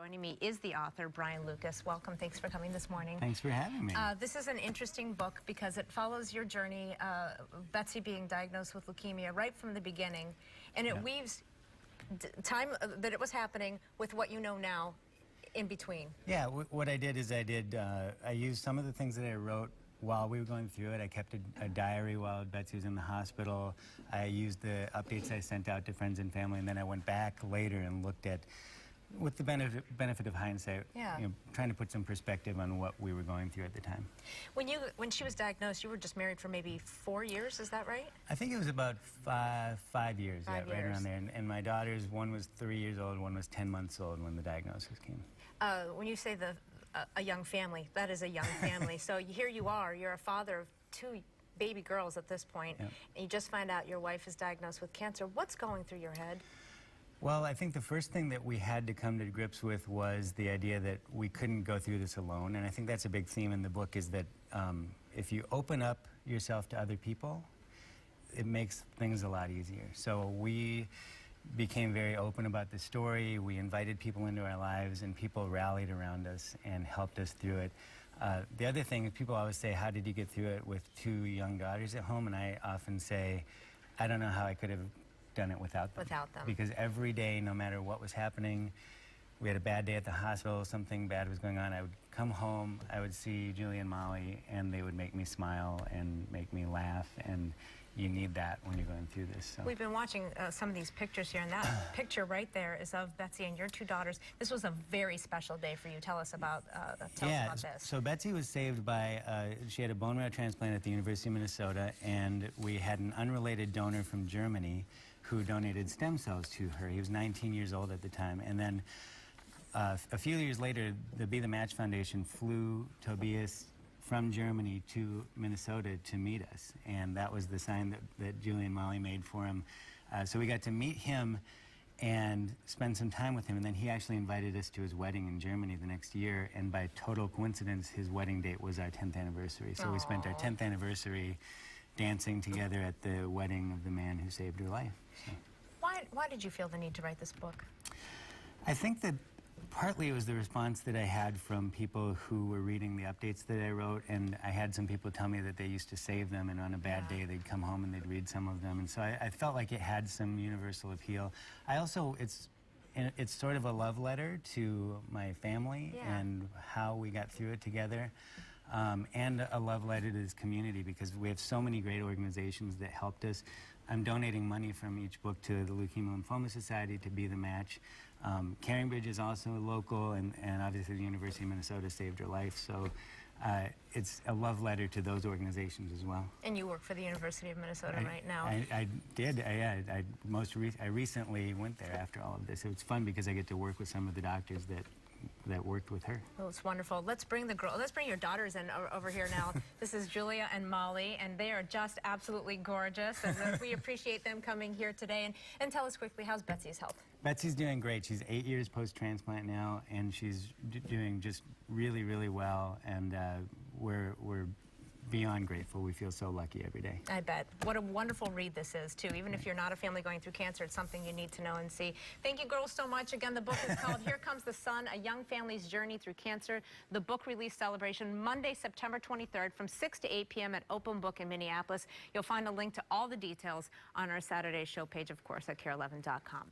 Joining me is the author, Brian Lucas. Welcome. Thanks for coming this morning. Thanks for having me. This is an interesting book because it follows your journey, Betsy being diagnosed with leukemia right from the beginning, and it weaves time that it was happening with what you know now in between. Yeah, what I did is I used some of the things that I wrote while we were going through it. I kept a diary while Betsy was in the hospital. I used the updates I sent out to friends and family, and then I went back later and looked at, with the benefit of hindsight, you know, trying to put some perspective on what we were going through at the time. When she was diagnosed, you were just married for maybe 4 years, is that right? I think it was about 5 years, right around there. And my daughters, one was 3 years old, one was 10 months old when the diagnosis came. When you say a young family, that is a young family. So here you are, you're a father of 2 baby girls at this point, and you just find out your wife is diagnosed with cancer. What's going through your head? Well, I think the first thing that we had to come to grips with was the idea that we couldn't go through this alone, and I think that's a big theme in the book, is that if you open up yourself to other people, it makes things a lot easier. So we became very open about the story. We invited people into our lives, and people rallied around us and helped us through it. The other thing is, people always say, how did you get through it with 2 young daughters at home? And I often say, I don't know how I could have done it without them. Because every day, no matter what was happening, we had a bad day at the hospital, something bad was going on, I would come home, I would see Julie and Molly, and they would make me smile and make me laugh, and you need that when you're going through this. So. We've been watching some of these pictures here, and that picture right there is of Betsy and your 2 daughters. This was a very special day for you. Tell us about, this. So Betsy was saved by, she had a bone marrow transplant at the University of Minnesota, and we had an unrelated donor from Germany who donated stem cells to her. He was 19 years old at the time. And then a few years later, the Be the Match Foundation flew Tobias from Germany to Minnesota to meet us. And that was the sign that Julie and Molly made for him. So we got to meet him and spend some time with him. And then he actually invited us to his wedding in Germany the next year. And by total coincidence, his wedding date was our 10th anniversary. So we spent our 10th anniversary dancing together at the wedding of the man who saved her life. So. Why did you feel the need to write this book? I think that partly it was the response that I had from people who were reading the updates that I wrote, and I had some people tell me that they used to save them, and on a bad day they'd come home and they'd read some of them, and so I felt like it had some universal appeal. I also, it's sort of a love letter to my family and how we got through it together. And a love letter to this community, because we have so many great organizations that helped us. I'm donating money from each book to the Leukemia Lymphoma Society, to Be the Match. Caringbridge is also local, and obviously the University of Minnesota saved her life. So it's a love letter to those organizations as well. And you work for the University of Minnesota right now. I did. I recently went there after all of this. It was fun because I get to work with some of the doctors that worked with her. Oh, it's wonderful. Let's bring your daughters in over here now. This is Julia and Molly, and they are just absolutely gorgeous, and we appreciate them coming here today. And tell us quickly, how's Betsy's health? Betsy's doing great. She's 8 years post-transplant now, and she's doing just really, really well, and we're beyond grateful. We feel so lucky every day. I bet. What a wonderful read this is, too. Even if you're not a family going through cancer, it's something you need to know and see. Thank you, girls, so much. Again, the book is called Here Comes the Sun, A Young Family's Journey Through Cancer. The book release celebration Monday, September 23rd from 6 to 8 p.m. at Open Book in Minneapolis. You'll find a link to all the details on our Saturday show page, of course, at KARE11.com.